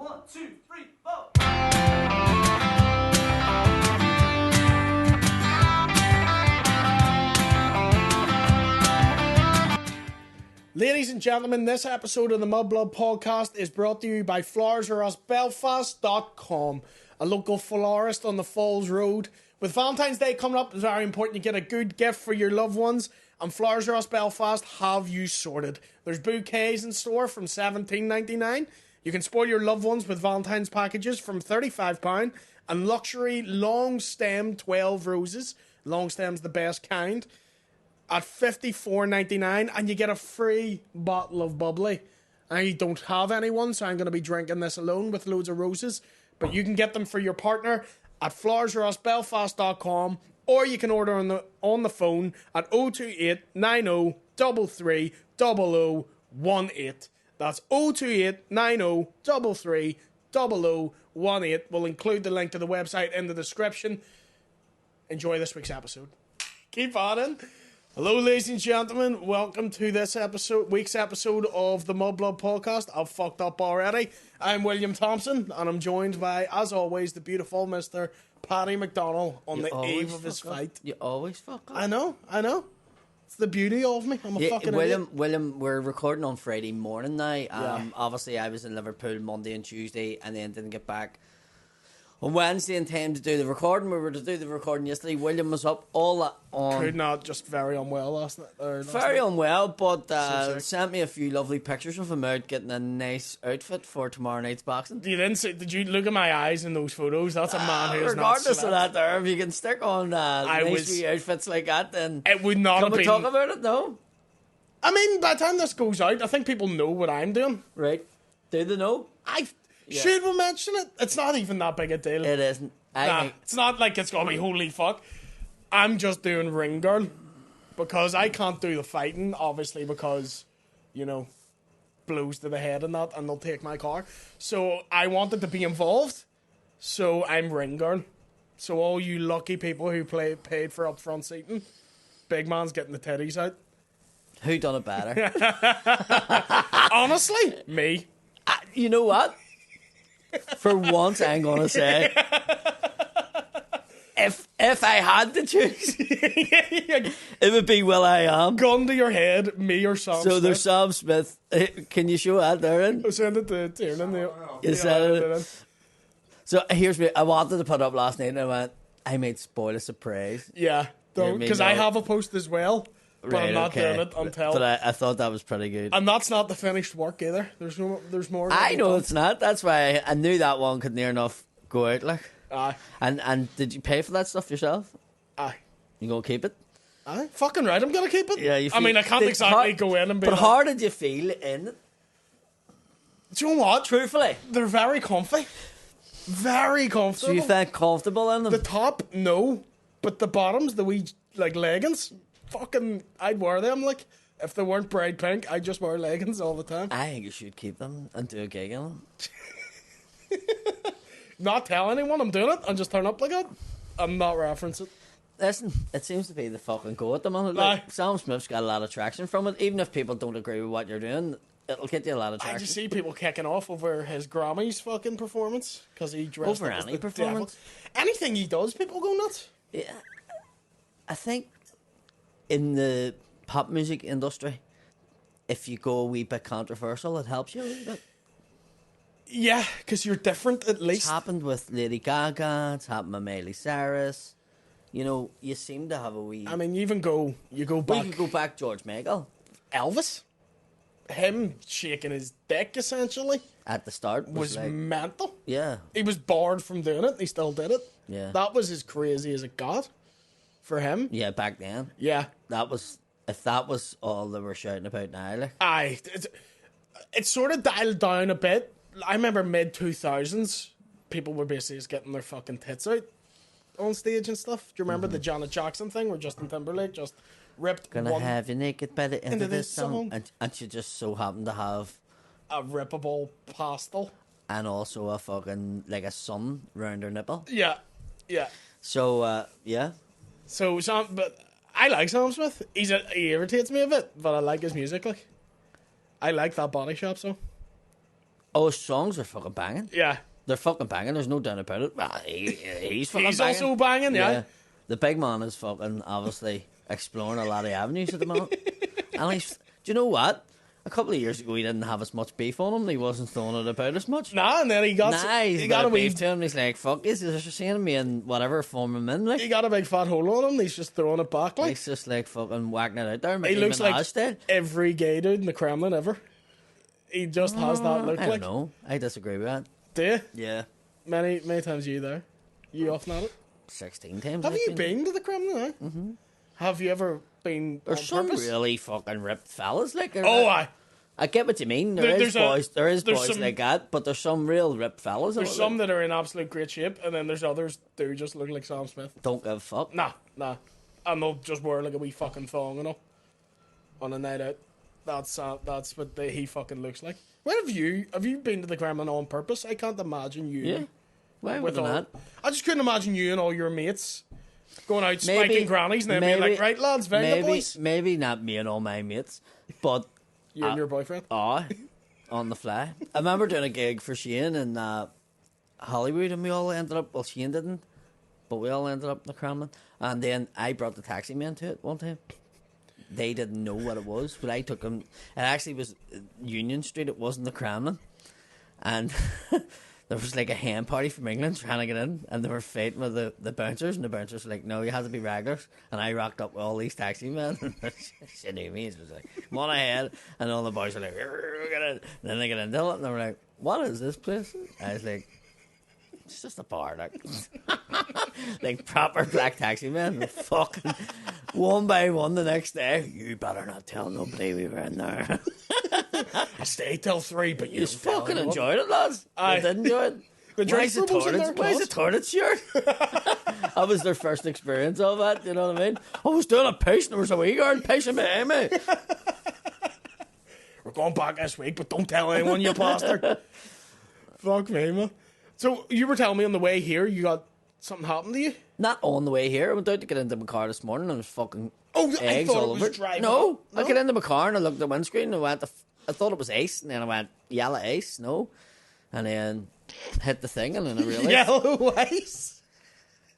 1, 2, 3, 4. Ladies and gentlemen, this episode of the Mudblood podcast is brought to you by flowersrusbelfast.com, a local florist on the Falls Road. With Valentine's Day coming up, it's very important you get a good gift for your loved ones, and Flowers R Us Belfast have you sorted. There's bouquets in store from $17.99. You can spoil your loved ones with Valentine's packages from £35, and luxury long stem 12 roses. Long stem's the best kind. At $54.99, and you get a free bottle of bubbly. I don't have anyone, so I'm going to be drinking this alone with loads of roses. But you can get them for your partner at flowersrusbelfast.com, or you can order on the phone at 028 90 33 0018. That's 028 90 33 0018. We'll include the link to the website in the description. Enjoy this week's episode. Keep on in. Hello, ladies and gentlemen. Welcome to this week's episode of the Mudblood podcast. I've fucked up already. I'm William Thompson, and I'm joined by, as always, the beautiful Mr. Paddy McDonnell on the eve of his fight. You always fuck up. I know. It's the beauty of me. I'm a fucking idiot. William, we're recording on Friday morning now. Obviously, I was in Liverpool Monday and Tuesday, and then didn't get back on Wednesday in time to do the recording. We were to do the recording yesterday. William was up all that on. Could not, just very unwell last night. Very unwell, but sent me a few lovely pictures of him out getting a nice outfit for tomorrow night's boxing. You didn't see? Did you look at my eyes in those photos? That's a man who is not regardless slept. of that, there, if you can stick on nice wee outfits like that, then it would not can have we been. talk about it? No. I mean, by the time this goes out, I think people know what I'm doing. Right? Do they know? Should we mention it? It's not even that big a deal. It isn't. It's not like it's gonna be holy fuck. I'm just doing ring girl because I can't do the fighting, obviously, because blows to the head and that, and they'll take my car. So I wanted to be involved. So I'm ring girl. So all you lucky people who paid for upfront seating, big man's getting the titties out. Who done it better? Honestly, me. You know what? For once, I'm gonna say, if I had to choose, it would be Will I Am. Gun to your head, me or Sam. So there's Sam Smith. Can you show that, Darren? I'll send it to Tiernan. You said it. So here's me. I wanted to put up last night, and I went, I might spoil a surprise. Yeah, don't, because I have a post as well. But right, I'm not doing it until. But I thought that was pretty good. And that's not the finished work either. There's more. I know it's not. That's why I knew that one could near enough go out like. Aye. And did you pay for that stuff yourself? Aye. You gonna keep it? Aye. Fucking right. I'm gonna keep it. Yeah. I mean, I can't exactly go in and be. But how did you feel in it? Do you know what? Truthfully, they're very comfy. Very comfortable. So you felt comfortable in them? The top, no, but the bottoms, the wee leggings. Fucking, I'd wear them like if they weren't bright pink. I'd just wear leggings all the time. I think you should keep them and do a gig in them. Not tell anyone I'm doing it and just turn up like that. I'm not reference it. Listen, it seems to be the fucking go at the moment. Like, Sam Smith's got a lot of traction from it. Even if people don't agree with what you're doing, it'll get you a lot of traction. I just see people kicking off over his Grammys fucking performance because he dressed over up as any the performance. Devil. Anything he does, people go nuts. Yeah, I think in the pop music industry, if you go a wee bit controversial, it helps you a little bit. Yeah, because you're different at least. It's happened with Lady Gaga. It's happened with Miley Cyrus. You seem to have a wee. I mean, you go back. We could go back George Michael. Elvis. Him shaking his dick essentially at the start was like, mental. Yeah, he was barred from doing it. He still did it. Yeah, that was as crazy as it got for him. Yeah, back then. Yeah, that was all they were shouting about now. Like, it's sort of dialed down a bit. I remember mid 2000s, people were basically just getting their fucking tits out on stage and stuff. Do you remember the Janet Jackson thing where Justin Timberlake just ripped gonna have your naked belly into this song, and she just so happened to have a rippable pastel and also a fucking like a sun round her nipple. Yeah. So yeah. So but I like Sam Smith. He irritates me a bit, but I like his music. Like, I like that Body Shop song. Oh, his songs are fucking banging. Yeah. They're fucking banging. There's no doubt about it. Well, he's fucking He's banging. also banging, yeah. The big man is fucking obviously exploring a lot of avenues at the moment. And do you know what? A couple of years ago, he didn't have as much beef on him. He wasn't throwing it about as much. Nah, and then he got he got a beef to him. He's like, fuck this. He's just seeing me in whatever form I'm in. Like. He got a big fat hole on him. He's just throwing it back. Like. He's just like fucking whacking it out there. He looks like style. every gay dude in the Kremlin ever. He just has that look. I don't know. I disagree with that. Do you? Yeah. Many times you there. You often at it? 16 times. Have you been to the Kremlin? Mm-hmm. Have you ever been? There's on some purpose? really fucking ripped fellas like. I get what you mean. There is boys like that, but there's some real ripped fellas. There's some that are in absolute great shape, and then there's others who just look like Sam Smith. Don't give a fuck. Nah. And they'll just wear like a wee fucking thong and all on a night out. That's what he fucking looks like. Where have you been to the Kremlin on purpose? I can't imagine you. Yeah. Why would that? I just couldn't imagine you and all your mates going out spiking grannies and then being like, right lads, Venga boys. Maybe not me and all my mates, but you and your boyfriend. On the fly. I remember doing a gig for Shane in Hollywood, and we all ended up. Well, Shane didn't, but we all ended up in the Kremlin. And then I brought the taxi man to it one time. They didn't know what it was, but I took them. It actually was Union Street. It wasn't the Kremlin, and there was like a hen party from England trying to get in, and they were fighting with the bouncers, and the bouncers were like, "No, you have to be regulars." And I rocked up with all these taxi men, and she knew me. It was like, "Come on ahead," and all the boys were like, "Get in." And then they get into it, and they were like, "What is this place?" I was like, "It's just a bar, like." Like proper black taxi men, fucking one by one the next day. You better not tell nobody we were in there. I stayed till 3, but you just fucking enjoyed it, lads. I did enjoy it. Why is the toilet shirt? That was their first experience of it. You know what I mean? I was doing a piss, and there was a wee girl pissing behind me. We're going back this week, but don't tell anyone, you bastard. Fuck me, man. So you were telling me on the way here, you got something happened to you? Not on the way here. I went out to get into my car this morning, and there was fucking eggs I thought all it was over. driving. No, I get into my car and I looked at the windscreen and I thought it was ice, and then I went yellow ice, no, and then hit the thing, and then I realised yellow ice.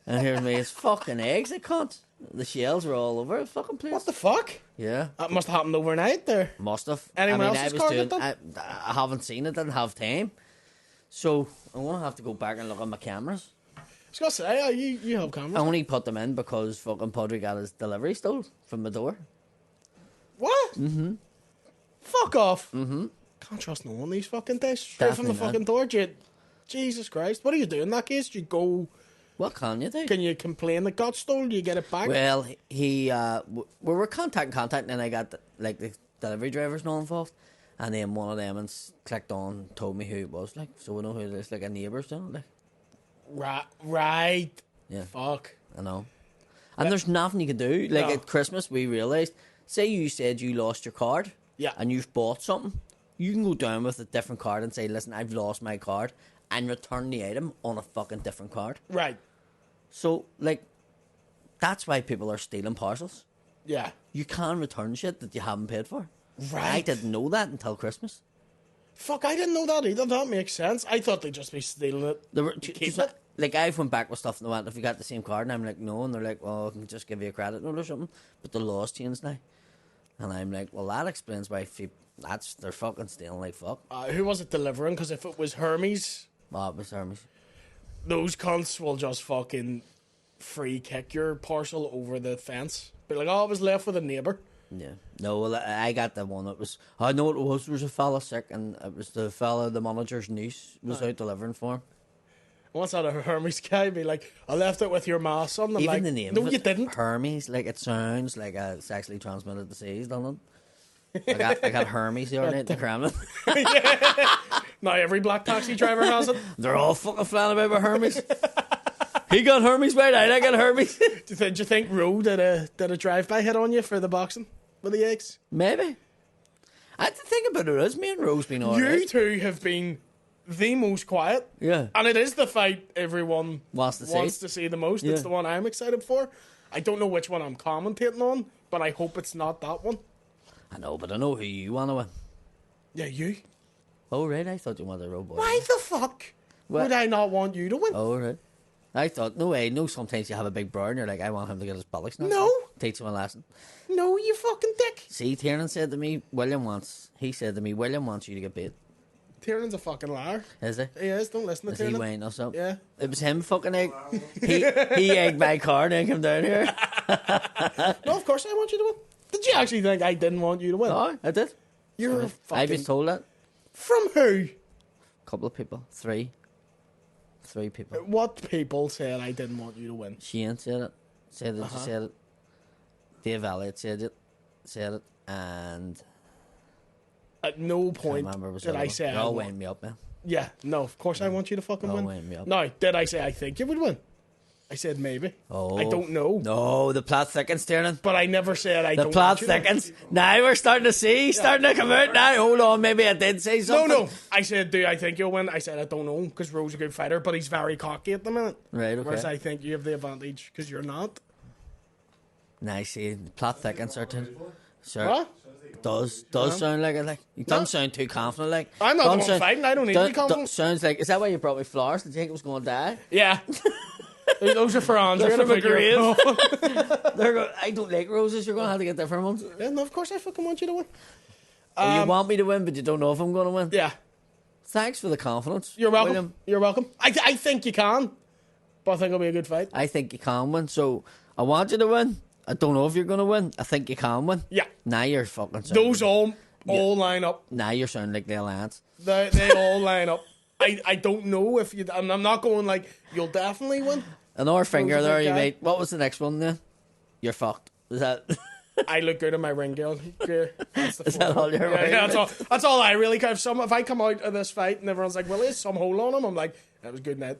And here's me, it's fucking eggs. I can't. The shells were all over the fucking place. What the fuck? Yeah, that must have happened overnight there. Must have. Anyone else's car get done? I haven't seen it. Didn't have time. So I'm gonna have to go back and look at my cameras. I was gonna say, you have cameras. I only put them in because fucking Podrick got his delivery stole from the door. What? Mm-hmm. Fuck off. Mm-hmm. Can't trust no one these fucking days. Straight Definitely from the fucking door, dude. Jesus Christ. What do you do in that case? Do you go... What can you do? Can you complain that got stolen? Do you get it back? Well, we were contacting, and I got the delivery drivers and all involved. And then one of them clicked on, told me who it was, like, so we know who it is, like a neighbour's down, like. Right. Yeah. Fuck. I know. And there's nothing you can do. Like, at Christmas, we realised, say you said you lost your card. Yeah. And you've bought something. You can go down with a different card and say, listen, I've lost my card, and return the item on a fucking different card. Right. So, like, that's why people are stealing parcels. Yeah. You can return shit that you haven't paid for. Right. I didn't know that until Christmas. Fuck, I didn't know that either. That makes sense. I thought they'd just be stealing it. Keep it. Like, I went back with stuff and they went, have you got the same card? And I'm like, no. And they're like, well, I can just give you a credit note or something. But the law's changed now. And I'm like, well, that explains why they're fucking stealing like fuck. Who was it delivering? Because if it was Hermes... Oh, it was Hermes. Those cunts will just fucking free kick your parcel over the fence. Be like, oh, I was left with a neighbour. Yeah. No, well, I got the one that was... I know it was. There was a fella sick, and it was the fella, the manager's niece, was out delivering for him. Once I had a Hermes guy be like, I left it with your ma, son. I'm Even like, the name no, of it, you didn't. Hermes, like, it sounds like a sexually transmitted disease, doesn't it? I got Hermes the other night in the Kremlin. Now every black taxi driver has it. They're all fucking flying about with Hermes. He got Hermes, mate. I got Hermes. Do you think Roe did a drive-by hit on you for the boxing with the eggs? Maybe. I had to think about it is. Me and Roe's been all You right. two have been the most quiet. Yeah. And it is the fight everyone wants to see the most. Yeah. It's the one I'm excited for. I don't know which one I'm commentating on, but I hope it's not that one. I know, but I know who you want to win. Yeah, you. Oh, right. I thought you wanted a row boy. Why the fuck would I not want you to win? Oh, right. I thought, no way. No, sometimes you have a big brother and you're like, I want him to get his bollocks knocked No. off. Teach him a lesson. No, you fucking dick. See, Tiernan said to me, William wants you to get beat. Tiernan's a fucking liar. Is he? He is. Don't listen to Is he Tiernan. weighing us up? Yeah. It was him fucking egg. He egged my car and then come down here. No, of course I want you to win. Did you actually think I didn't want you to win? No, I did. You're a I fucking... was told that. From who? Couple of people. Three people. What people said I didn't want you to win? Shane said it. Said that you said it. Dave Elliott said it. And At no point did I say You're I all won. weighing me up, man. Yeah, no, of course I want you to fucking You're all win. weighing me up. No, did I say I think you would win? I said maybe. Oh. I don't know. No, the plot thickens, Tiernan. But I never said I The don't plot want you to win. thickens. Now we're starting to see. Starting to come out now. Hold on, maybe I did say something. No. I said, do I think you'll win? I said, I don't know, because Rowe's a good fighter, but he's very cocky at the minute. Right, okay. Whereas I think you have the advantage, because you're not. Now see, the plot thickens, certain. Sure. What? Does sound like it, like. You don't sound too confident, like. I'm not the Don't one sound- fighting, I don't need to be confident. Sounds like, is that why you brought me flowers? Did you think it was going to die? Yeah. Those are for Andrea. They're to for figure McGrath. out. I don't like roses, you're going to have to get different ones. Yeah, no, of course I fucking want you to win. You want me to win, but you don't know if I'm going to win? Yeah. Thanks for the confidence. You're welcome. William. You're welcome. I think you can, but I think it'll be a good fight. I think you can win, so I want you to win. I don't know if you're going to win. I think you can win. Yeah. Now you're fucking sounding. Those all line up. Now you're sounding like the Alliance. They all line up. I don't know if you... I'm not going like, you'll definitely win. Another finger Those are there, big you guy. mate. What was the next one then? You're fucked. Is that... I look good in my ring gear. That's the Is that all you're yeah, wearing? that's all I really care. If I come out of this fight and everyone's like, well, there's some hole on him, I'm like, that was good night.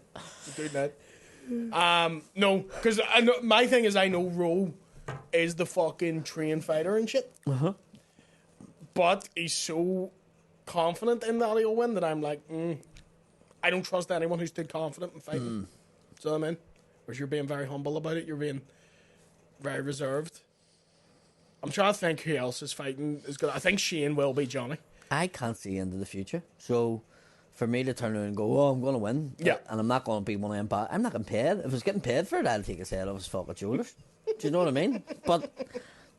Good night. No, because my thing is I know Rowe is the fucking trained fighter and shit. Uh-huh. But he's so confident in that he'll win that I'm like, I don't trust anyone who's too confident in fighting. So I mean, whereas you're being very humble about it, you're being very reserved. I'm trying to think who else is fighting is good. I think Shane will be Johnny. I can't see into the future. So for me to turn around and go, oh, I'm going to win. Yeah. And I'm not going to be one of them. But I'm not getting paid. If I was getting paid for it, I'd take his head off his fucking shoulders. Do you know what I mean? But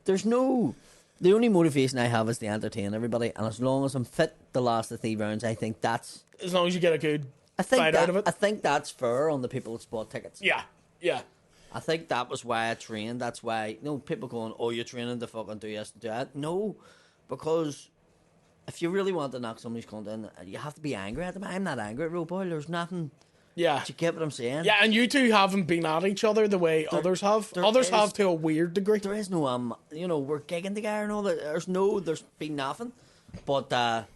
there's no... The only motivation I have is to entertain everybody. And as long as I'm fit the last of 3 rounds, I think that's... As long as you get a good I think fight out of it. I think that's fair on the people that bought tickets. Yeah. I think that was why I trained. That's why, people going, oh, you're training to fucking do this, do that. No, because if you really want to knock somebody's cunt in, you have to be angry at them. I'm not angry at Roe Boy. There's nothing. Yeah. Do you get what I'm saying? Yeah, and you two haven't been at each other the way others have. Others have to a weird degree. There is no, we're gigging together and all that. There's been nothing. But, do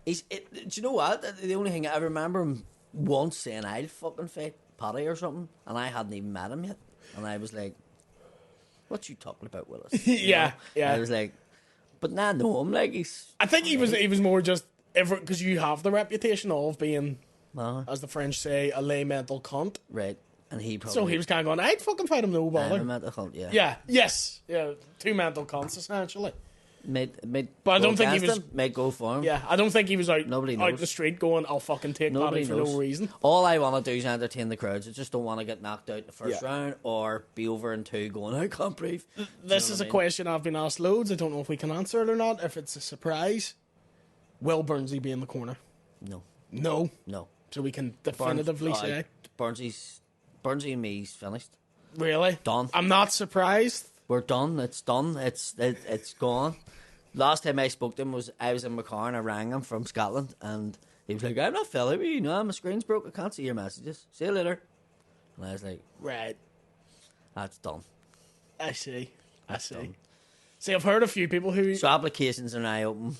you know what? The only thing I remember him once saying, I'll fucking fight Paddy or something, and I hadn't even met him yet. And I was like, what you talking about, Willis? Yeah. I was like, but now I know him, like, he's... I think he was more just because you have the reputation of being, as the French say, a lay mental cunt. Right. And he probably... So he was kind of going, I'd fucking fight him, no I'm bother. a mental cunt, yeah. Yeah. Yes. Yeah. 2 mental cunts essentially. But I don't think he was... Made go for him. Yeah, I don't think he was out Nobody out knows. the street going, I'll fucking take Nobody Paddy for knows. no reason. All I want to do is entertain the crowds. I just don't want to get knocked out in the first Yeah. round or be over in 2 going, I can't breathe. This is a question I've been asked loads. I don't know if we can answer it or not. If it's a surprise, will Burnsley be in the corner? No. No. So we can definitively say. Burnsy and me's finished. Really? Done. I'm not surprised. We're done. It's done. It's gone. Last time I spoke to him I was in my car and I rang him from Scotland and he was like, I'm not Philly, you know, my screen's broke, I can't see your messages. See you later. And I was like, Right. that's done. I see. Done. See, I've heard a few people who... So applications are now open.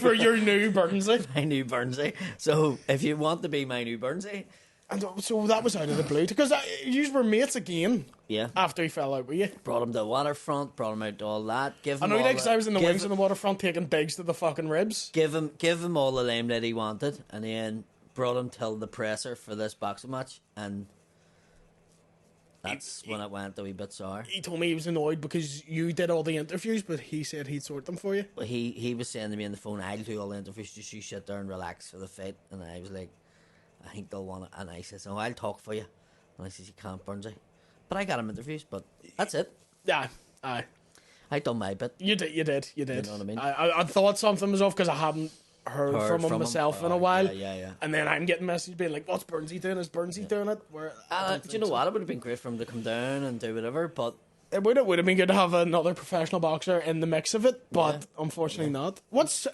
for your new Burnsley. My new Burnsy. So if you want to be my new Burnsy. And so that was out of the blue. Because you were mates again. Yeah. After he fell out with you. Brought him to the waterfront, brought him out to all that. I know you did because I was in the wings on the waterfront taking digs to the fucking ribs. Give him all the limelight he wanted, and then brought him till the presser for this boxing match, and That's when it went a wee bit sour. He told me he was annoyed because you did all the interviews, but he said he'd sort them for you. But he was saying to me on the phone, I'll do all the interviews, just you sit there and relax for the fight. And I was like, I think they'll want it. And I says, oh, I'll talk for you. And I says, you can't, Burnsy. But I got him interviews, but that's it. Yeah, aye. I done my bit. You did. You know what I mean? I thought something was off because I hadn't heard from him myself in a while. Yeah. And then I'm getting messages being like, what's Burnsy doing? Is Burnsy doing it? Do you know what? It would have been great for him to come down and do whatever, but... It would have been good to have another professional boxer in the mix of it, but unfortunately not.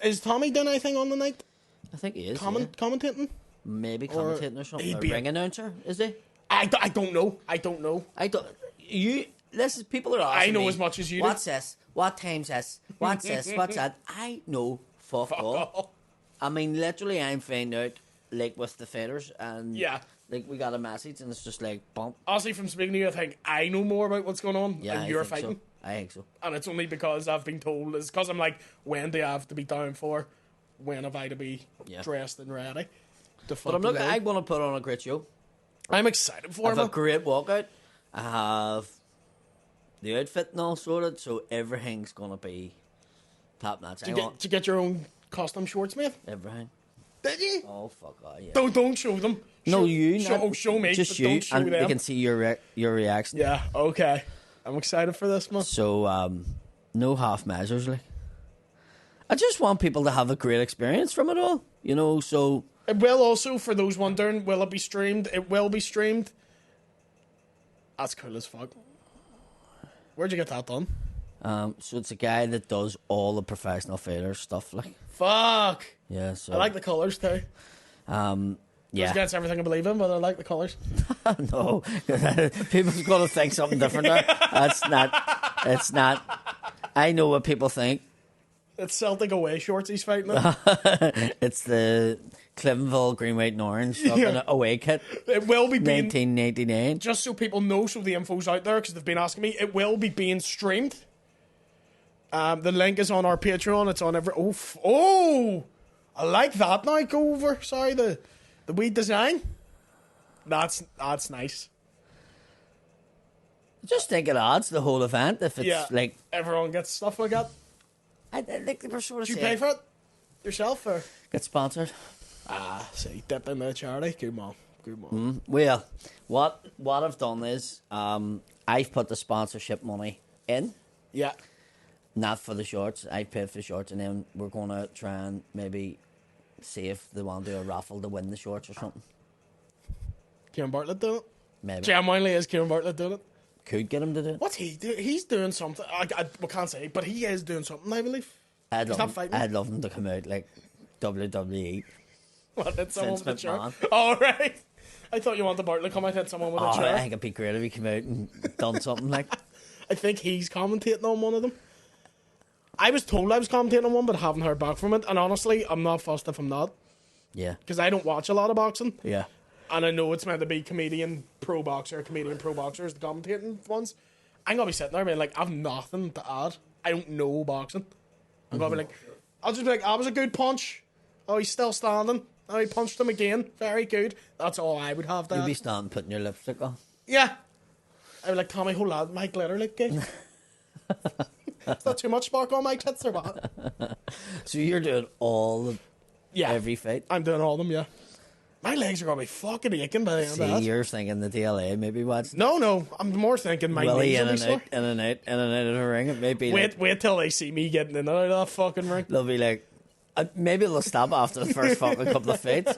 Is Tommy doing anything on the night? I think he is. Commentating? Maybe commentating or something. A ring announcer, is he? I don't know. People are asking I know me, as much as you what's this? What time's this? What's this? What's that? I know fuck all. I mean, literally, I'm finding out, like, with the fighters, and like, we got a message, and it's just like, bump. Honestly, from speaking to you, I think I know more about what's going on than you're fighting. So. I think so. And it's only because I've been told, it's because I'm like, when do I have to be down for? When have I to be dressed and ready? But I want to put on a great show. I'm excited for it. I have a great walkout. I have the outfit and all sorted, so everything's going to be top notch. Did you get your own custom shorts, mate? Everything. Did you? Oh, fuck, yeah. Don't show them. No, you. Show me, just but you, don't show and them. they can see your reaction. Yeah, okay. I'm excited for this, man. So, no half measures, like. I just want people to have a great experience from it all, you know, so... It will also, for those wondering, will it be streamed? It will be streamed. That's cool as fuck. Where'd you get that done? So it's a guy that does all the professional fighters stuff, like. Fuck! Yeah, so... I like the colours, too. Yeah. Against everything I believe in, but I like the colours. No. People's got to think something different there. It's not. I know what people think. It's Celtic away shorts he's fighting in. It's the Clivenville green, white and orange fucking away kit. It will be being... 1989. Just so people know, so the info's out there, because they've been asking me, it will be being streamed. The link is on our Patreon. It's on every... Oh! I like that now. Go over. Sorry, the wee design. That's nice. I just think it adds the whole event if it's like... Everyone gets stuff like that. I think they were sort of Did you pay for it yourself, or get sponsored? See, dip in the charity. Good man. Well, what I've done is I've put the sponsorship money in. Yeah. Not for the shorts. I paid for the shorts, and then we're going to try and maybe see if they want to do a raffle to win the shorts or something. Kieran Bartlett doing it? Maybe. Genuinely is Kieran Bartlett doing it? Could get him to do it. What's he doing? He's doing something. We can't say, but he is doing something, I believe. I'd love him to come out like WWE. What, hit someone with a chair? All right. I thought you wanted Bartlett to come out and hit someone with a chair. I think it'd be great if he came out and done something like. I think he's commentating on one of them. I was told I was commentating on one, but haven't heard back from it. And honestly, I'm not fussed if I'm not. Yeah. Because I don't watch a lot of boxing. Yeah. And I know it's meant to be comedian pro boxers, the commentating ones. I'm going to be sitting there being like, I've nothing to add. I don't know boxing. I'm going to be like, I'll just be like, that was a good punch. Oh, he's still standing. Oh, he punched him again. Very good. That's all I would have to You'd add. be standing putting your lipstick on. Yeah. I'd be like, Tommy, hold on, my glitter look good. Is that too much spark on my tits or what? So you're doing all of every fight? I'm doing all of them, yeah. My legs are going to be fucking aching by the end of that. You're thinking the DLA maybe watch. No, I'm more thinking my Willie knees in will be and out, sore. in and out of the ring. It may be wait till they see me getting in and out of that fucking ring. They'll be like, maybe they'll stop after the first fucking couple of fights.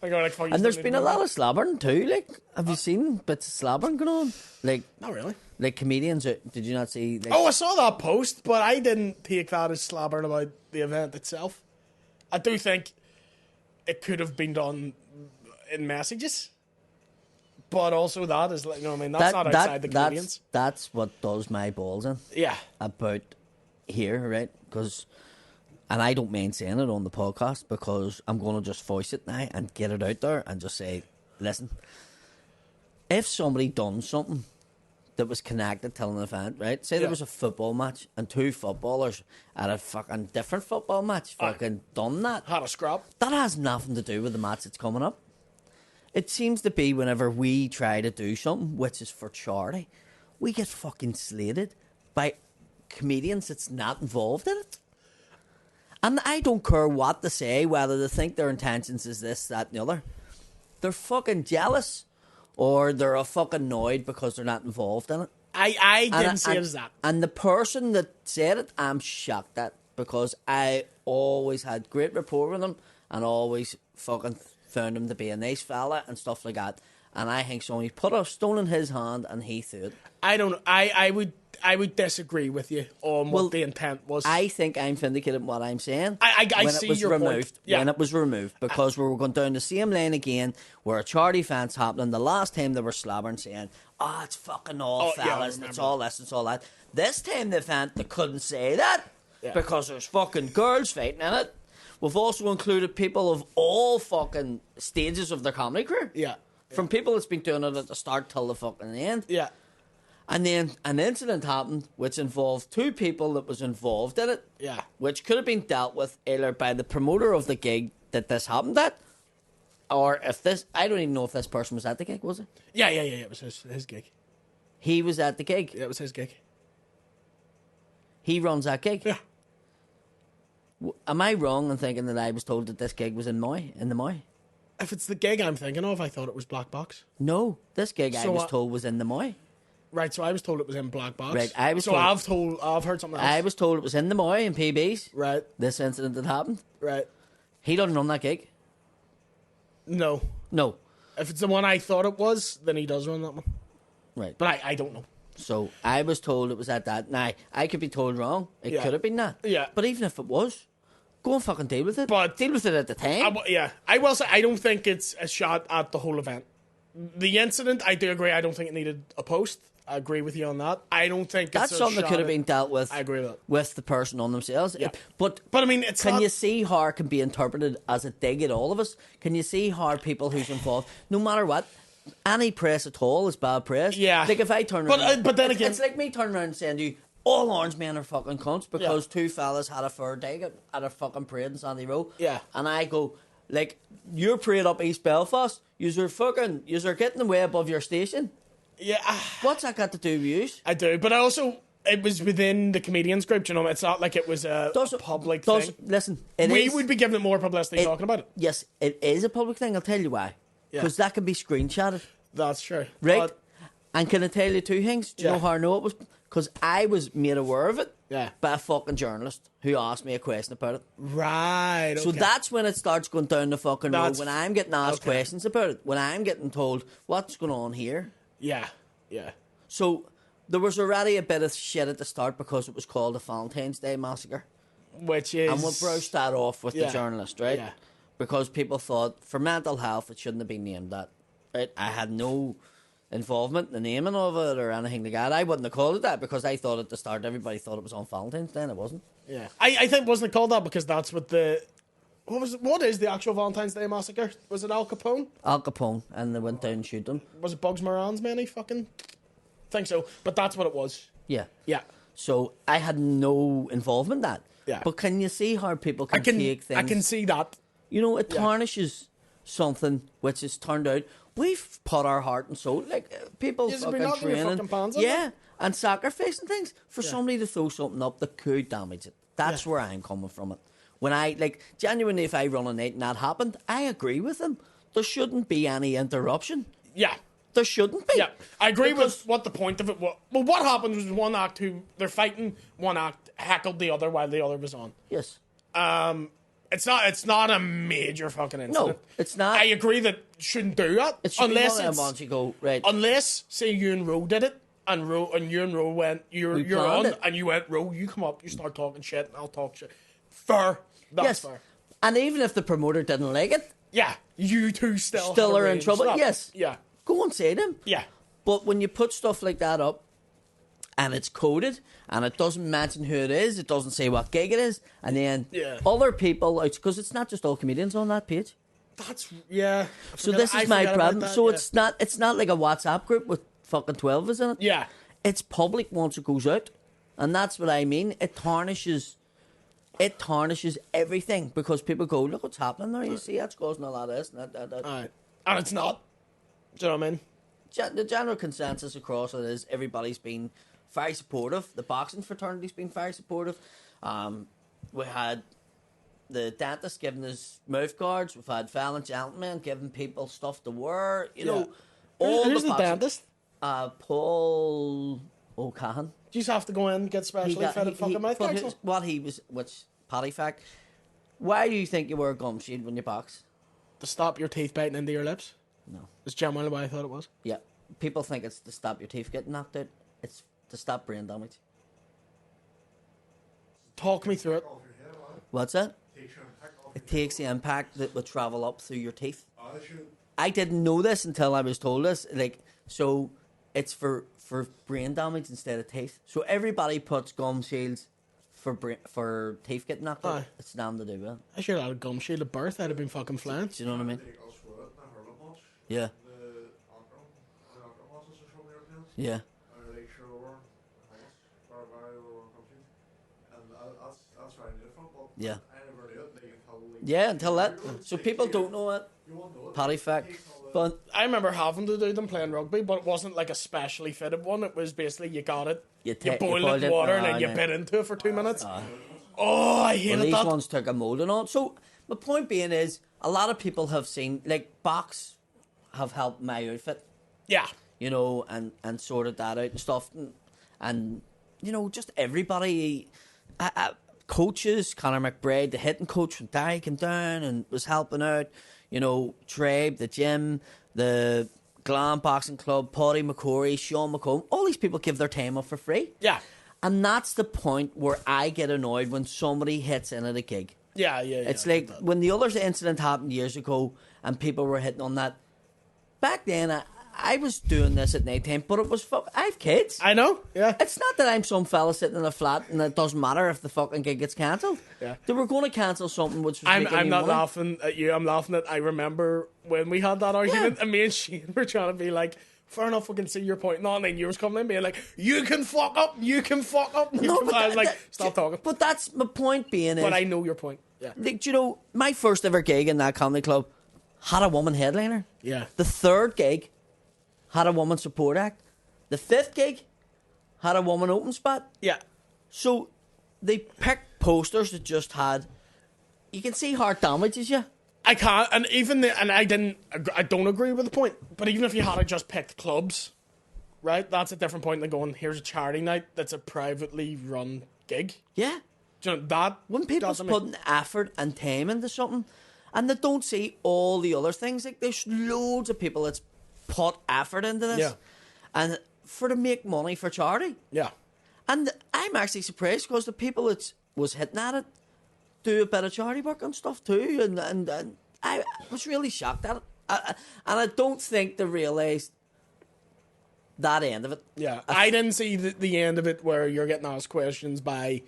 I go like, and there's been a lot of slabbering too. Like, have you seen bits of slabbering going on? Like, not really. Like comedians, did you not see? Like, I saw that post, but I didn't take that as slabbering about the event itself. I do think it could have been done in messages, but also that is like, you know what I mean? That's not outside the comedians. That's what does my balls in. Yeah. About here, right? Because, and I don't mind saying it on the podcast because I'm going to just voice it now and get it out there and just say, listen, if somebody done something that was connected to an event, right? Say there was a football match and two footballers at a fucking different football match fucking done that. Had a scrap. That has nothing to do with the match that's coming up. It seems to be whenever we try to do something which is for charity, we get fucking slated by comedians that's not involved in it. And I don't care what they say, whether they think their intentions is this, that, and the other. They're fucking jealous, or they're a fucking annoyed because they're not involved in it. I didn't say it as that. And the person that said it, I'm shocked at, because I always had great rapport with him and always fucking found him to be a nice fella and stuff like that. And I think somebody put a stone in his hand and he threw it. I don't know. I would disagree with you on what the intent was. I think I'm vindicated in what I'm saying. I when see it was your removed, point. Yeah. When it was removed, because we were going down the same lane again, where a charity event's happening. The last time they were slobbering, saying, "Oh, it's fucking all fellas, it's all this, it's all that." This time the event, they couldn't say that because there's fucking girls fighting in it. We've also included people of all fucking stages of their comedy career. Yeah. From people that's been doing it at the start till the fucking end. Yeah. And then an incident happened which involved two people that was involved in it. Yeah. Which could have been dealt with either by the promoter of the gig that this happened at, or if this, I don't even know if this person was at the gig, was it? Yeah. It was his gig. He was at the gig. Yeah, it was his gig. He runs that gig. Yeah. Am I wrong in thinking that I was told that this gig was in the Moy? If it's the gig I'm thinking of, I thought it was Black Box. No, this gig I So, was told was in the Moy. Right, so I was told it was in Black Box. Right, I've heard something else. I was told it was in the Moy in PBs. Right. This incident that happened. Right. He doesn't run that gig. No. No. If it's the one I thought it was, then he does run that one. Right. But I don't know. So I was told it was at that. Now, I could be told wrong. It could have been that. Yeah. But even if it was, go and fucking deal with it. But deal with it at the time. I will say, I don't think it's a shot at the whole event. The incident, I do agree. I don't think it needed a post. I agree with you on that. I don't think that's it's something that could have been dealt with. I agree with that. With the person on themselves. Yeah. But I mean, it's can not... you see how it can be interpreted as a dig at all of us? Can you see how people who's involved, no matter what, any press at all is bad press? Yeah. Like if I turn around, but then again, it's like me turning around and saying to you, all orange men are fucking cunts because two fellas had a fair dig at a fucking parade in Sandy Row. Yeah. And I go, like, your parade up East Belfast, you're getting way above your station. Yeah. What's that got to do with you? I do, but it was within the comedians group, you know, it's not like it was a public thing. Listen, we would be giving it more publicity talking about it. Yes, it is a public thing, I'll tell you why. Because that can be screenshotted. That's true. Right? And can I tell you two things? Do you know how I know it was? Because I was made aware of it by a fucking journalist who asked me a question about it. Right, okay. So that's when it starts going down the fucking road, when I'm getting asked questions about it, when I'm getting told, what's going on here? Yeah. So there was already a bit of shit at the start because it was called the Valentine's Day Massacre. Which is... And we brushed that off with the journalist, right? Yeah. Because people thought, for mental health, it shouldn't have been named that. Right? I had no involvement in the naming of it or anything like that. I wouldn't have called it that because I thought at the start everybody thought it was on Valentine's Day and it wasn't. Yeah. I think wasn't it called that because that's what the... What is the actual Valentine's Day Massacre? Was it Al Capone? Al Capone, and they went down and shoot them. Was it Bugs Moran's many fucking... think so, but that's what it was. Yeah. Yeah. So I had no involvement in that. Yeah. But can you see how people can take things... I can see that. You know, it tarnishes something which has turned out... We've put our heart and soul, like people fucking training, and sacrificing things for somebody to throw something up that could damage it. That's where I'm coming from it. When I, genuinely, if I run a night and that happened, I agree with them. There shouldn't be any interruption. Yeah. There shouldn't be. Yeah, I agree with what the point of it was. Well, what happened was one act they're fighting, one act heckled the other while the other was on. Yes. It's not a major fucking incident. No, it's not. I agree that shouldn't do that. It should be one of them ones you go, right. Unless, say, you and Ro did it, and you and Ro went, you're on, and you went, Ro, you come up, you start talking shit, and I'll talk shit. Fair. That's fair. And even if the promoter didn't like it, you two still are in trouble. Yes. Yeah. Go and say them. Yeah. But when you put stuff like that up, and it's coded, and it doesn't mention who it is, it doesn't say what gig it is, and then other people, because it's not just all comedians on that page. So this is my problem. So it's not like a WhatsApp group with fucking 12 is in it. Yeah. It's public once it goes out, and that's what I mean. It tarnishes everything because people go, look what's happening there. You see, that's causing a lot of this and that. All right. And it's not. Do you know what I mean? The general consensus across it is everybody's been very supportive. The boxing fraternity's been very supportive. We had the dentist giving us mouth guards. We've had violent gentlemen giving people stuff to wear. You know, all Who's the the dentist? Paul O'Cahan. Do you just have to go in and get specially fitted fucking mouth guards? Which paddy fact? Why do you think you wear a gum shield when you box? To stop your teeth biting into your lips? No. It's genuinely what I thought it was. Yeah. People think it's to stop your teeth getting knocked out. It's to stop brain damage. Talk me through it. What's that? It takes the impact that will travel up through your teeth. I didn't know this until I was told this. So it's for brain damage instead of teeth. So everybody puts gum shields for teeth getting knocked out. Aye. It's nothing to do with it. I should have had a gum shield at birth. I'd have been fucking flying. Do you know what I mean? Yeah. Yeah. Yeah. Yeah, until that. So people don't know it. Paddy fact. But I remember having to do them playing rugby, but it wasn't like a specially fitted one. It was basically you got it, you boiled it in water, and then you bit into it for 2 minutes. Oh, I hated these that. ones took a mold and all. So my point being is, a lot of people have seen, like, box have helped my outfit. Yeah. You know, and sorted that out and stuff. And you know, just everybody, coaches, Conor McBride, the hitting coach from Derry came down and was helping out. You know, Trabe, the gym, the Glam Boxing Club, Paddy McCory, Sean McComb, all these people give their time up for free. Yeah. And that's the point where I get annoyed when somebody hits in at a gig. Yeah. It's like when the other incident happened years ago and people were hitting on that. Back then, I was doing this at night time, but it was I have kids. I know, yeah. It's not that I'm some fella sitting in a flat and it doesn't matter if the fucking gig gets cancelled. Yeah. They were going to cancel something which was I'm making me not money. laughing at you. I'm laughing at. I remember when we had that argument, and me and Shane were trying to be like, "Fair enough, we can see your point." No, and then you was coming in being like, "You can fuck up. You can fuck up." I was like, "Stop talking." But that's my point being is. But I know your point. Yeah. Like, you know, my first ever gig in that comedy club had a woman headliner. Yeah. The third gig had a woman support act. The fifth gig had a woman open spot. Yeah. So they picked posters that just had. You can see how it damages you. I can't, and I don't agree with the point. But even if you had just picked clubs, right? That's a different point than going, here's a charity night that's a privately run gig. Yeah. Do you know, that when people's putting effort and time into something, and they don't see all the other things, like there's loads of people that's put effort into this, yeah, and to make money for charity. Yeah. And I'm actually surprised because the people that was hitting at it do a bit of charity work and stuff too, and I was really shocked at it. And I don't think they realised that end of it. Yeah, I didn't see the end of it where you're getting asked questions by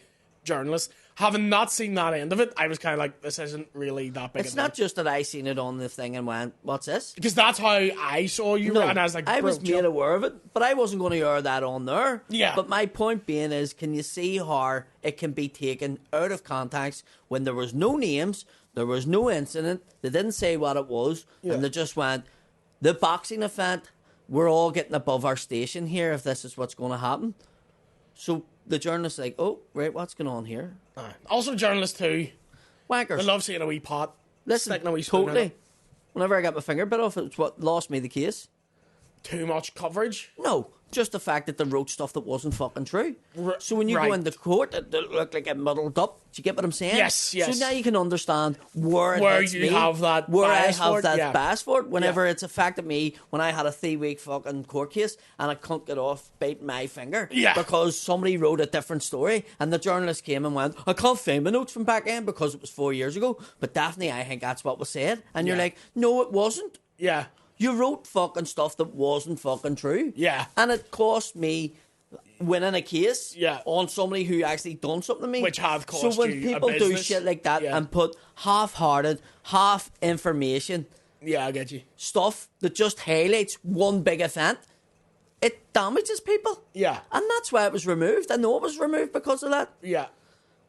journalists. Having not seen that end of it, I was kind of like, this isn't really that big. It's not just that I seen it on the thing and went, what's this? Because that's how I saw you, and I was like, I was made aware of it, but I wasn't going to air that on there. Yeah. But my point being is, can you see how it can be taken out of context when there was no names, there was no incident, they didn't say what it was, and they just went, the boxing event, we're all getting above our station here if this is what's going to happen. So the journalist's like, oh, right, what's going on here? Also journalists too. Wankers. They love seeing a wee pot. Listen, sticking a wee spoon in totally. it. Whenever I got my finger bit off, it's what lost me the case. Too much coverage? No, just the fact that they wrote stuff that wasn't fucking true. So when you go into court, it looked like it muddled up. Do you get what I'm saying? Yes. So now you can understand where you have that where bias I have for it, that bias for it. Whenever it's affected me, when I had a 3-week fucking court case and I couldn't get off biting my finger because somebody wrote a different story and the journalist came and went, I can't find my notes from back then because it was 4 years ago. But Daphne, I think that's what was said. And you're like, no, it wasn't. Yeah. You wrote fucking stuff that wasn't fucking true. Yeah. And it cost me winning a case on somebody who actually done something to me. Which have cost So when you people a do business, shit like that and put half-hearted, half information I get you. stuff that just highlights one big event, it damages people. Yeah. And that's why it was removed. I know it was removed because of that. Yeah.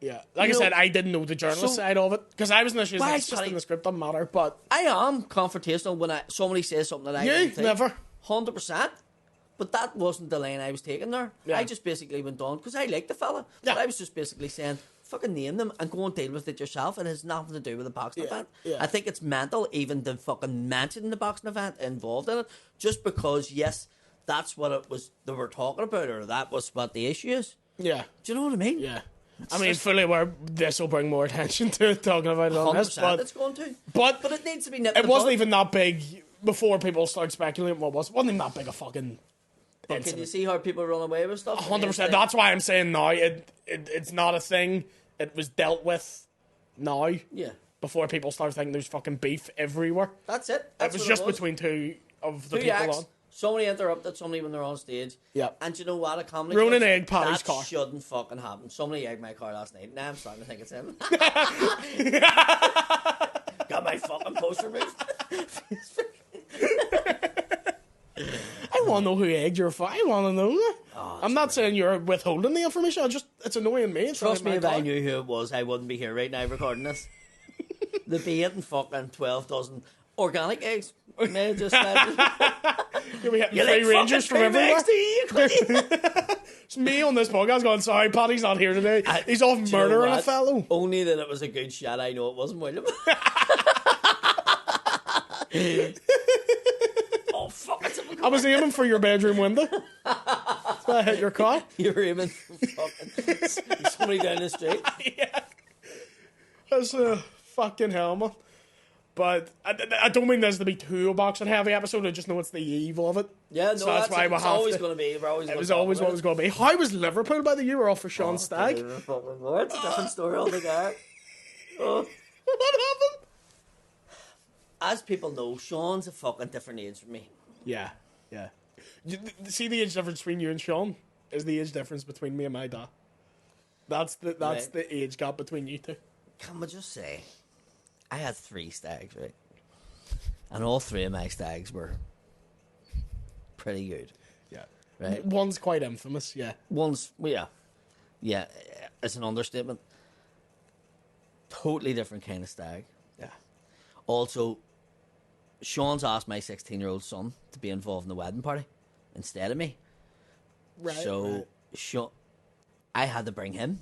Yeah, like I said, I didn't know the journalist side of it because I was initially like, it's just in the script, doesn't matter. But I am confrontational when somebody says something that I don't think. Never 100%. But that wasn't the line I was taking there. Yeah. I just basically went on because I like the fella. Yeah. But I was just basically saying, fucking name them and go and deal with it yourself. It has nothing to do with the boxing event. Yeah. I think it's mental even to fucking mention the boxing event involved in it, just because yes, that's what it was they were talking about, or that was what the issue is. yeah, Do you know what I mean? yeah. I mean, fully aware this will bring more attention to it, talking about it on this, 100% but it's going to. but But it needs to be nipped. it wasn't even that big before people started speculating what was. It wasn't even that big a fucking. But can you see how people run away with stuff? 100%. That's why I'm saying now it's not a thing. It was dealt with now. Yeah. Before people start thinking there's fucking beef everywhere. That's it. It That's was what just it was. between two of the Two people acts. on. Somebody interrupted somebody when they're on stage. Yep. And you know what? A comedy Ronan club, egged Paddy's that car. shouldn't fucking happen. Somebody egged my car last night. Now I'm starting to think it's him. Got my fucking poster moved. I want to know who egged your fire. I want to know. I'm not saying you're withholding the information. It's annoying me. It's Trust not me, in my if I car. knew who it was, I wouldn't be here right now recording this. They'd be eating fucking 12 dozen organic eggs. May I just imagine? You'll be hitting You three like rangers from fucking cream everywhere. eggs, do you? It's me on this podcast going, sorry, Paddy's not here today. He's off Do you know murdering a what? fellow. Only that it was a good shot. I know it wasn't William. Oh, fuck. It's I was aiming for your bedroom window. So I hit your car. You're aiming for fucking somebody down the street. Yeah. That's a fucking hell, man. But I don't mean this to be too a boxing heavy episode. I just know it's the evil of it. Yeah, no, So that's why we it's have always to- going to be. We're always It gonna was talk always about what it was going to be. How was Liverpool, by the way? You were off for Sean Stagg. It's a different story altogether. Oh. What happened? As people know, Sean's a fucking different age from me. Yeah, yeah. See the age difference between you and Sean is the age difference between me and my dad. That's Right. the age gap between you two. Can we just say, I had 3 stags, right? And all 3 of my stags were pretty good, Yeah. right? One's quite infamous, yeah. One's, well, yeah, it's an understatement. Totally different kind of stag. Yeah. Also, Sean's asked my 16-year-old son to be involved in the wedding party instead of me. Right. So, right. Sean, I had to bring him.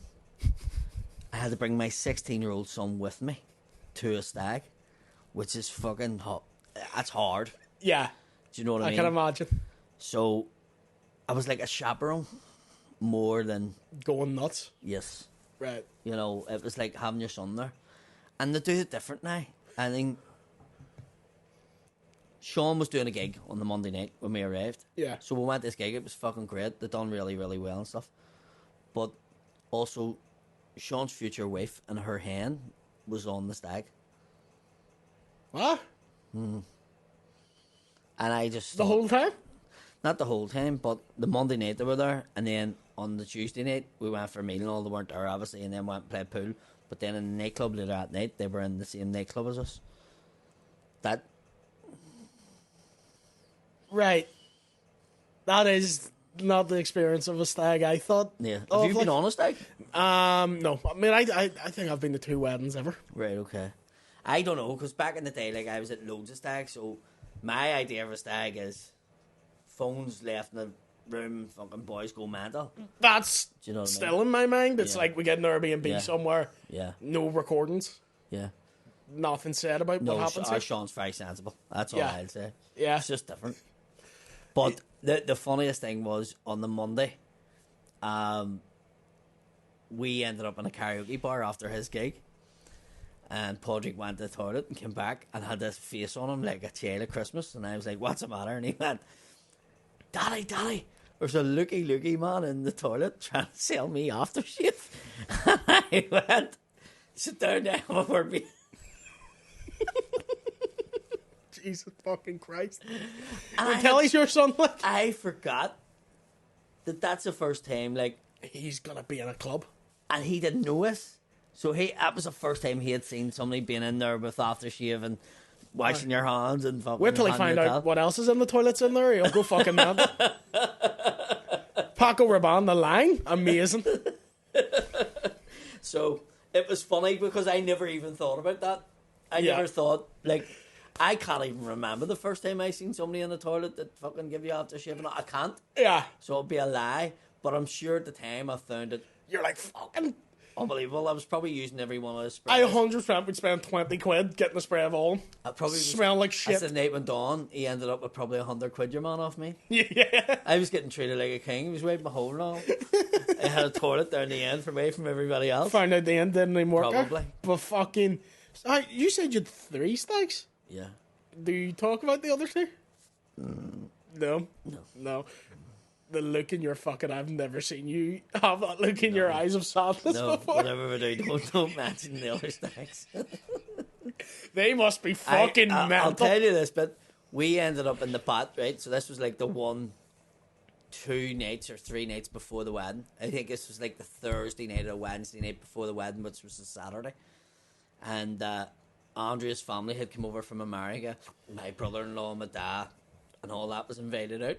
I had to bring my 16-year-old son with me to a stag, which is fucking hot. That's hard. Yeah. Do you know what I mean? I can imagine. So, I was like a chaperone more than, Going nuts. yes. Right. You know, it was like having your son there. And they do it different now. I think Sean was doing a gig on the Monday night when we arrived. Yeah. So we went to this gig. It was fucking great. They done really, really well and stuff. But also, Sean's future wife and her hen was on the stag. What? And I just... The whole time? Not the whole time, but the Monday night they were there. And then on the Tuesday night, we went for a meal and all. They weren't there, obviously. And then went and played pool. But then in the nightclub later at night, they were in the same nightclub as us. That... Right. That is not the experience of a stag, I thought. Yeah. Have of, you been like- on a stag? No. I mean, I think I've been to 2 weddings ever. Right, okay. I don't know, because back in the day, like, I was at loads of stags, so my idea of a stag is phones left in the room, fucking boys go mental. That's Do you know what I mean? still in my mind. It's Yeah. like we get an Airbnb Yeah. somewhere, Yeah, no recordings, yeah. nothing said about No, what happens our here. Sean's very sensible. That's all Yeah. I'll say. Yeah. It's just different. But the funniest thing was, on the Monday, we ended up in a karaoke bar after his gig. And Podrick went to the toilet and came back and had this face on him like a child at Christmas. And I was like, what's the matter? And he went, Daddy, there's a looky man in the toilet trying to sell me aftershave. And I went, sit down now, have a word with me. Jesus fucking Christ. And I Kelly's your son, like? I forgot that that's the first time, like, He's gonna be in a club. and he didn't know us. So that was the first time he had seen somebody being in there with aftershave and washing your hands and fucking. Wait till he handing find your out towel. what else is in the toilets in there. He'll go fucking mad. Paco Rabanne, the line, amazing. So it was funny because I never even thought about that. I Yeah. never thought, like, I can't even remember the first time I seen somebody in the toilet that fucking give you aftershave. I can't. Yeah. So it'll be a lie. But I'm sure at the time I found it You're like, fucking... unbelievable. I was probably using every one of those I sprays. 100% would spend 20 quid getting a spray of all. I probably was, Smell like shit. as the night went on, he ended up with probably 100 quid your man off me. Yeah. I was getting treated like a king. He was waving my whole now. I had a toilet down the end from away from everybody else. Found out the end didn't even work. Probably. But fucking... Sorry, you said you had 3 stags? Yeah. Do you talk about the other 2? No. No. The look in your fucking... I've never seen you have that look in your eyes of sadness No, before. whatever we do, don't mention the other stacks. They must be fucking mental. I'll tell you this, but we ended up in the pot, right? So this was like the 2 nights or 3 nights before the wedding. I think this was like the Thursday night or Wednesday night before the wedding, which was the Saturday. And Andrea's family had come over from America. My brother-in-law and my dad and all that was invited out.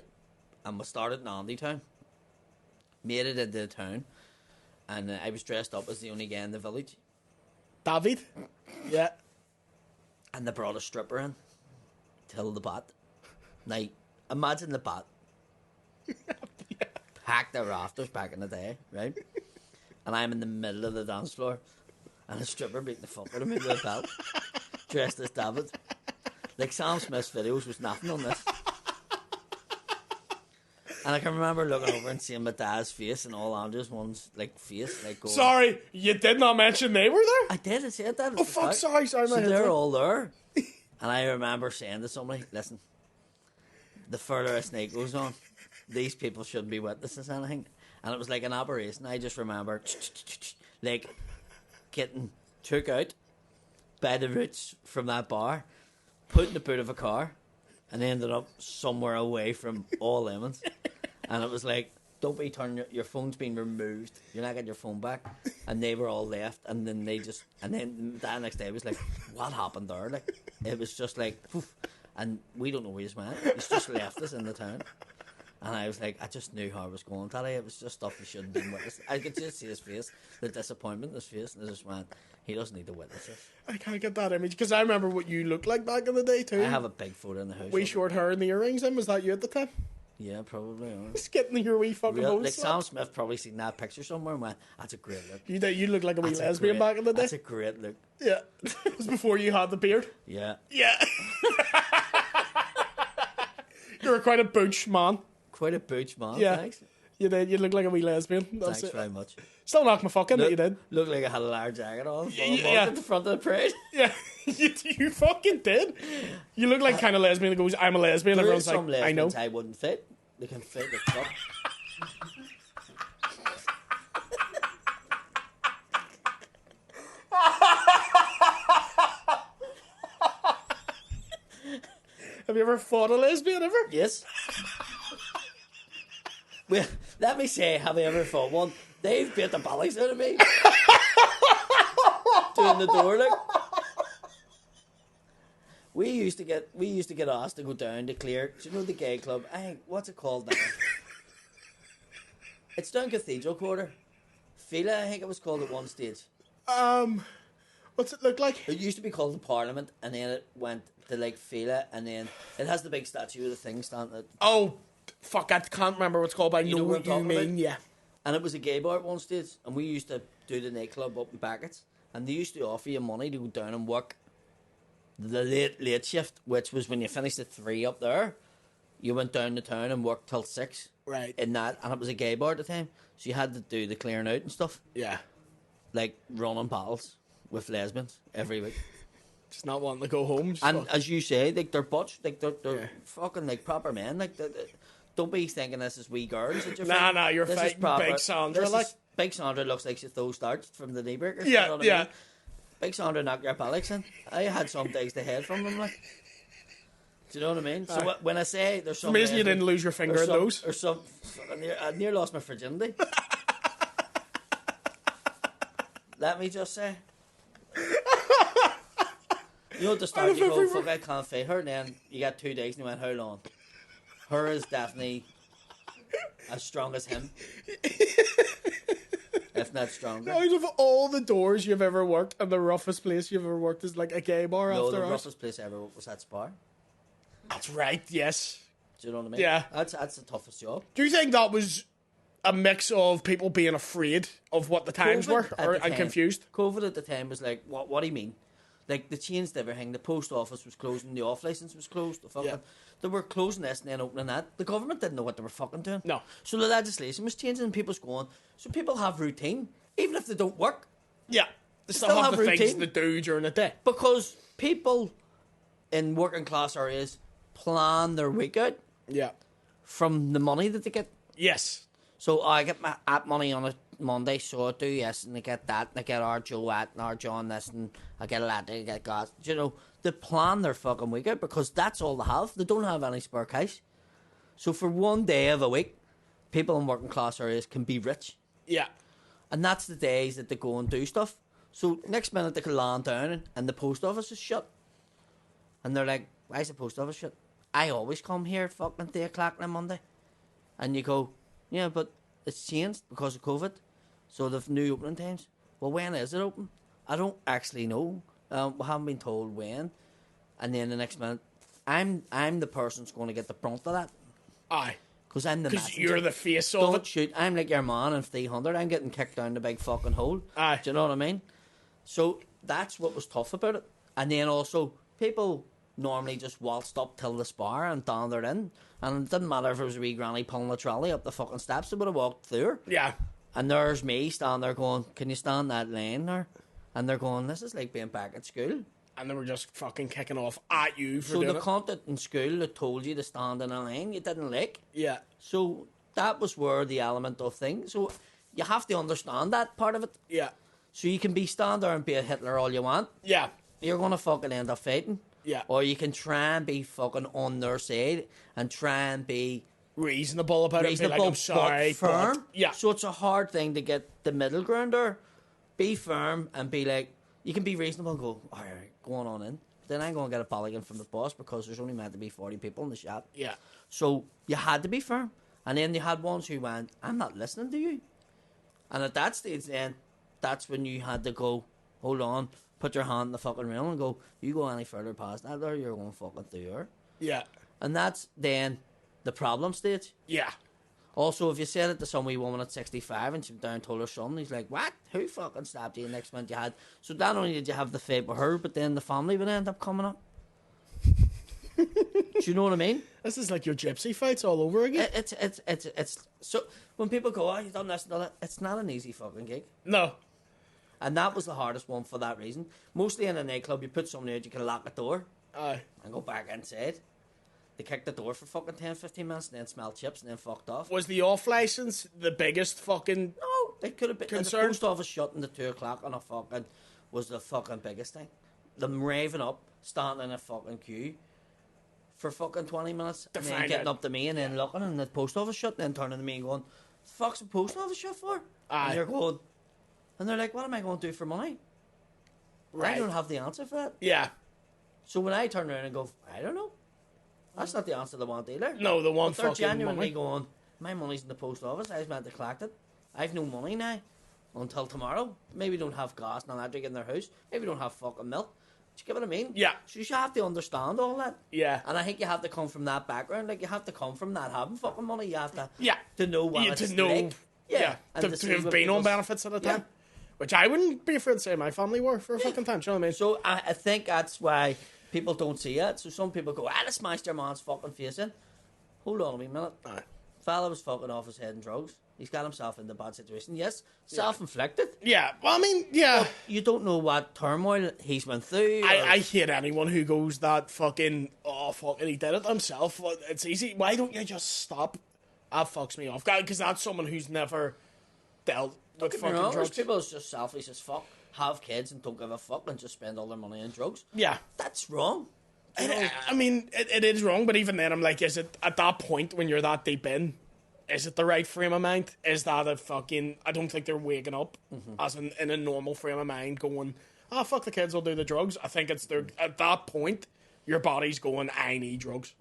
And we started in Andytown. Made it into the town. And I was dressed up as the only guy in the village. David? Yeah. And they brought a stripper in. Till the bat. Now, imagine the bat. Packed the rafters back in the day, right? And I'm in the middle of the dance floor. And a stripper beating the fuck out of me with a belt. Dressed as David. Like Sam Smith's videos was nothing on this. And I can remember looking over and seeing my dad's face and all Andrew's one's like face, like going. Sorry, you did not mention they were there? I did. I said that. Oh fuck! Sorry, my So head's they're up. all there, and I remember saying to somebody, "Listen, the further this night goes on, these people shouldn't be witnesses anything." And it was like an aberration. I just remember, like, getting took out by the roots from that bar, put in the boot of a car, and ended up somewhere away from all lemons. And it was like, don't be turning your phone's been removed. You're not getting your phone back. And they were all left. And then then that next day was like, what happened there? Like, it was just like, poof. And we don't know where he's went. He's just left us in the town. And I was like, I just knew how I was going today. It was just stuff he shouldn't have been witnessed. I could just see his face, the disappointment in his face. And I just went, he doesn't need to witness this. I can't get that image because I remember what you looked like back in the day too. I have a big photo in the house. Wee short hair and the earrings. Then was that you at the time? Yeah, probably. Just getting your wee fucking hose. Like Sam Smith probably seen that picture somewhere and went, that's a great look. You look like a wee That's lesbian back in the day. That's a great look. Yeah, it was before you had the beard. Yeah. Yeah. You were quite a butch man. Quite a booch, man. Yeah. Thanks. You did. You look like a wee lesbian. That's Thanks it. very much. Still knocked my fucking that you did. Look like I had a large jacket on. Yeah. At the front of the parade. Yeah, you fucking did. You look like kind of lesbian that goes, "I'm a lesbian." There Everyone's is some like, "I know." lesbians I wouldn't fit. They can fit the top. Have you ever fought a lesbian ever? Yes. Well, let me say, have I ever fought one? They've beat the ballies out of me. Doing the door, like. We used to get asked to go down to Clear. Do you know the gay club? I think, what's it called now? It's down Cathedral Quarter. Fila, I think it was called at one stage. What's it look like? It used to be called the Parliament, and then it went to like Fila, and then it has the big statue of the thing standing. Oh, fuck! I can't remember what it's called, but I know know what what I'm you talking mean. about? Yeah. And it was a gay bar at one stage, and we used to do the nightclub up in Beckett's, and they used to offer you money to go down and work the late shift, which was when you finished at 3 up there, you went down to town and worked till 6. Right. In that, and it was a gay bar at the time, so you had to do the clearing out and stuff, Yeah. like running battles with lesbians every week. Just not wanting to go home. Just And as you say, like they're butch, like they're Yeah. fucking like proper men, like don't be thinking this is wee girls. That you're Nah, fighting. nah, you're This is fighting proper- Big Sandra, this like. is- Big Sandra looks like she throws darts from the knee breakers. Yeah, you know what yeah. I mean? Big Sandra knocked your Alex in. I had some days to head from them, like. Do you know what I mean? So Aye. when I say there's some Amazing you lesbian- didn't lose your finger or in some- those. or some, I near lost my virginity. Let me just say. You know, at the start you go, fuck, I can't fight her, and then you got 2 days and you went, how long? Her is definitely as strong as him. if not stronger. Out of all the doors you've ever worked, and the roughest place you've ever worked is like a gay bar No, after the hours. roughest place I ever worked was at Spar. That's right. Yes. Do you know what I mean? Yeah. That's the toughest job. Do you think that was a mix of people being afraid of what the times were, and confused? COVID at the time was like, what do you mean? Like, they changed everything. The post office was closing. The off license was closed. They were closing this and then opening that. The government didn't know what they were fucking doing. No. So the legislation was changing and people's going. So people have routine, even if they don't work. Yeah. They still have the things routine. to do during the day. Because people in working class areas plan their week out Yeah. from the money that they get. Yes. So I get my app money on a Monday, so I do yes, and I get that, and I get our Joe at and our John this, and I get a lad, I get gas. You know, they plan their fucking week out because that's all they have. They don't have any spare cash. So for one day of a week, people in working class areas can be rich. Yeah. And that's the days that they go and do stuff. So next minute they can land down and the post office is shut. And they're like, why is the post office shut? I always come here at fucking 3 o'clock on Monday. And you go, yeah, but it's changed because of COVID. So they've new opening times. Well, when is it open? I don't actually know. We haven't been told when. And then the next minute, I'm the person who's going to get the brunt of that. Aye. Because I'm the Because messenger. you're the face of Don't it. shoot. I'm like your man in 300. I'm getting kicked down the big fucking hole. Aye. Do you know what I mean? So that's what was tough about it. And then also, people normally just waltzed up till the Spar and dandered in. And it didn't matter if it was a wee granny pulling a trolley up the fucking steps. They would have walked through. Yeah. And there's me standing there going, can you stand that lane there? And they're going, this is like being back at school. And they were just fucking kicking off at you for So doing the it. content in school that told you to stand in a lane, you didn't like. Yeah. So that was where the element of things. So you have to understand that part of it. Yeah. So you can be stand there and be a Hitler all you want. Yeah. You're going to fucking end up fighting. Yeah. Or you can try and be fucking on their side and try and be Reasonable about it. Be like, I'm sorry. but firm. But, yeah. So it's a hard thing to get the middle ground there. Be firm and be like, you can be reasonable and go, all right, go on in. But then I'm going to get a polygon from the boss because there's only meant to be 40 people in the shop. Yeah. So you had to be firm. And then you had ones who went, I'm not listening to you. And at that stage then, that's when you had to go, hold on, put your hand in the fucking rail and go, you go any further past that there, you're going fucking through her. Yeah. And that's then the problem stage. Yeah. Also, if you said it to some wee woman at 65 and she went down and told her son, he's like, what? Who fucking stabbed you? And next minute you had... So not only did you have the fight with her, but then the family would end up coming up. Do you know what I mean? This is like your gypsy fights all over again. It's so when people go, oh, you've done this and done that, it's not an easy fucking gig. No. And that was the hardest one for that reason. Mostly in a nightclub, you put somebody out, you can lock a door Aye. and go back inside. They kicked the door for fucking 10, 15 minutes and then smelled chips and then fucked off. Was the off license the biggest fucking... No, it could have been. Concern? The post office shutting at 2 o'clock on a fucking was the fucking biggest thing. Them raving up, standing in a fucking queue for fucking 20 minutes and then getting up to me and then looking and the post office shut and then turning to me and going, the fuck's the post office shut for? Aye. And you're going, and they're like, what am I going to do for money? Right. I don't have the answer for that. Yeah. So when I turn around and go, I don't know. That's not the answer they want either. No, the one But they're fucking genuinely money. going, my money's in the post office, I was meant to collect it. I've no money now until tomorrow. Maybe don't have gas and electric in their house. Maybe don't have fucking milk. Do you get what I mean? Yeah. So you should have to understand all that. Yeah. And I think you have to come from that background. Like, you have to come from that having fucking money. You have to Yeah. to know what Yeah, it's to know... like. Yeah. And To see have what been on people's- benefits at a time. Yeah. Which I wouldn't be afraid to say my family were for a fucking time. Do you know what I mean? So I think that's why people don't see it. So some people go, they smashed their man's fucking face in. Hold on a wee minute. Aye. Fella was fucking off his head in drugs. He's got himself in the bad situation. Yes, self-inflicted. Yeah. Well, I mean, yeah. But you don't know what turmoil he's went through. I hate anyone who goes that fucking, oh, fucking, he did it himself. It's easy. Why don't you just stop? That fucks me off. Because that's someone who's never dealt with fucking There's drugs. people who's just selfish as fuck, have kids and don't give a fuck and just spend all their money on drugs. Yeah. That's wrong. You know, I mean, it is wrong, but even then, I'm like, is it, at that point when you're that deep in, is it the right frame of mind? Is that a fucking, I don't think they're waking up as in a normal frame of mind going, fuck the kids, will do the drugs. I think it's their, at that point, your body's going, I need drugs.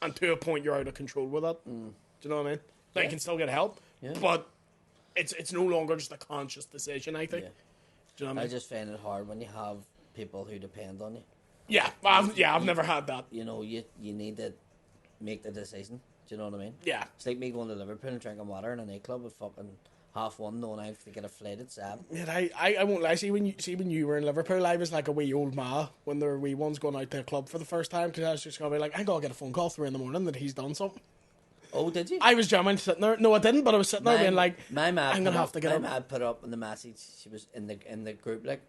And to a point, you're out of control with that. Do you know what I mean? Like, you can still get help, but it's no longer just a conscious decision, I think. Yeah. Do you know what I I mean? just find it hard when you have people who depend on you. Yeah, I've never had that. You know, you need to make the decision. Do you know what I mean? Yeah. It's like me going to Liverpool and drinking water in a nightclub at fucking 1:30, knowing I have to get a flight at 7. Yeah, I won't lie. See when you were in Liverpool, I was like a wee old ma when there were wee ones going out to a club for the first time, because I was just gonna be like, I gotta get a phone call 3 a.m. that he's done something. Oh, did you? I was genuinely sitting there. No, I didn't, but I was sitting there being like, my mad I'm gonna have to get up. My mad put up in the message. She was in the group like,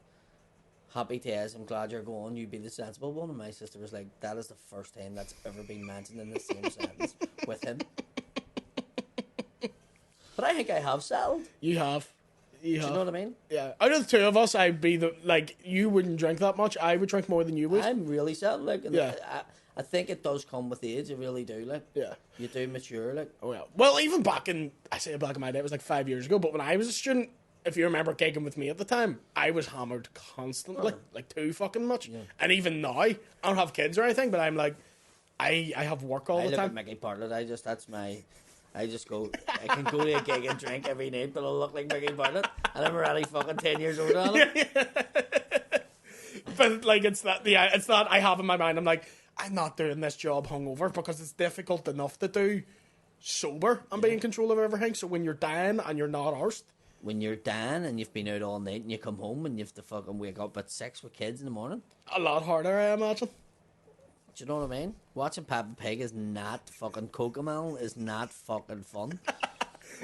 happy days. I'm glad you're going. You be the sensible one. And my sister was like, that is the first time that's ever been mentioned in the same sentence with him. But I think I have settled. You have. Do you know what I mean? Yeah. Out of the two of us, I'd be you wouldn't drink that much. I would drink more than you would. I'm really settled. Like, and Yeah. I think it does come with age. I really do. Like, Yeah. you do mature. Like, Oh yeah. Well, even back in my day, it was like 5 years ago. But when I was a student, if you remember gigging with me at the time, I was hammered constantly, like too fucking much. Yeah. And even now, I don't have kids or anything, but I'm like, I have work all I the look at time. Mickey Bartlett. I just go. I can go to a gig and drink every night, but I'll look like Mickey Bartlett, and I'm already fucking 10 years older than him. But like, it's that I have in my mind. I'm like, I'm not doing this job hungover because it's difficult enough to do sober and be in control of everything. So when you're dying and you're not arsed. When you're down and you've been out all night and you come home and you have to fucking wake up at 6 with kids in the morning. A lot harder, I imagine. Do you know what I mean? Watching Peppa Pig is not fucking Cocomelon is not fucking fun.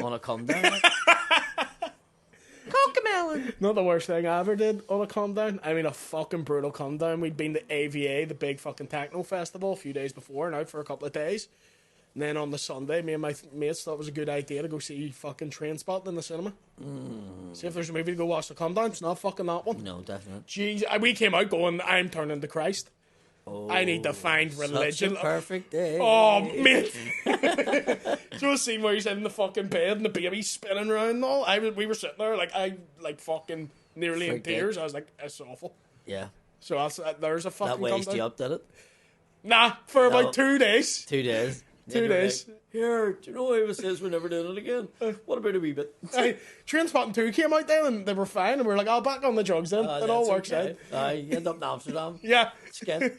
On a come down. Like. Cocomelon! Not the worst thing I ever did on a calm down. I mean, a fucking brutal calm down. We'd been to AVA, the big fucking techno festival, a few days before, and out for a couple of days. And then on the Sunday, me and my mates thought it was a good idea to go see fucking Trainspotting in the cinema. See if there's a movie to go watch the calm down. It's not fucking that one. No, definitely. Jeez, we came out going, I'm turning to Christ. Oh, I need to find religion. Such a perfect day. Oh, mate. Do you see where he's in the fucking bed and the baby's spinning around and all? We were sitting there, I fucking nearly in Freaked tears. I was like, it's awful. Yeah. So there's a fucking That calm waste down. you up, did it? Nah, for No. about 2 days. 2 days. 2 days. Here, do you know who says we're never doing it again? What about a wee bit? Trainspotting 2 came out then and they were fine and we were like, I'll back on the drugs then. It all works out. You end up in Amsterdam. Yeah. Again.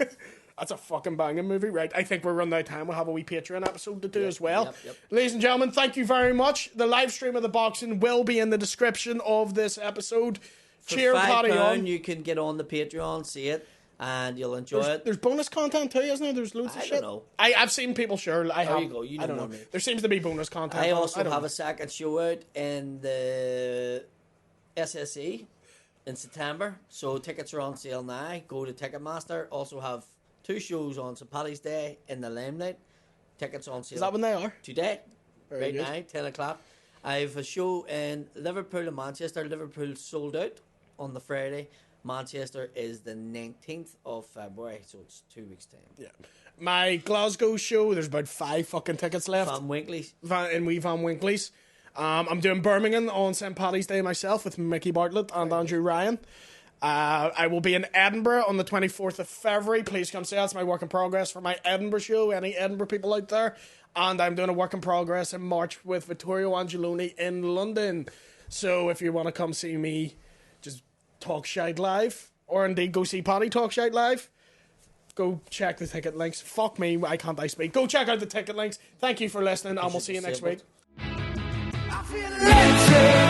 That's a fucking banging movie, right? I think we're running out of time. We'll have a wee Patreon episode to do as well. Yep. Ladies and gentlemen, thank you very much. The live stream of the boxing will be in the description of this episode. Cheer For Paddy on. £5, you can get on the Patreon, see it, and you'll enjoy it. There's bonus content too, isn't there? There's loads of I shit. don't know. I've seen people share. There you go. You I don't know know. more than me. There seems to be bonus content. I also don't have know. a second show out in the SSE in September. So tickets are on sale now. Go to Ticketmaster. Also have 2 shows on St. Paddy's Day in the Limelight. Tickets on sale. Is that when they are? Today. Very Right good. now, 10 o'clock. I have a show in Liverpool and Manchester. Liverpool sold out on the Friday. Manchester is the 19th of February, so it's 2 weeks' time. Yeah. My Glasgow show, there's about 5 fucking tickets left. Van Winkley's. In wee Van Winkley's. I'm doing Birmingham on St. Paddy's Day myself with Mickey Bartlett and Andrew Ryan. I will be in Edinburgh on the 24th of February. Please come see that's my work in progress for my Edinburgh show. Any Edinburgh people out there? And I'm doing a work in progress in March with Vittorio Angeloni in London. So if you want to come see me, just talk shite live, or indeed go see Paddy talk shite live, go check the ticket links. Fuck me, I can't I speak. Go check out the ticket links. Thank you for listening, and we'll see you next week. I feel electric.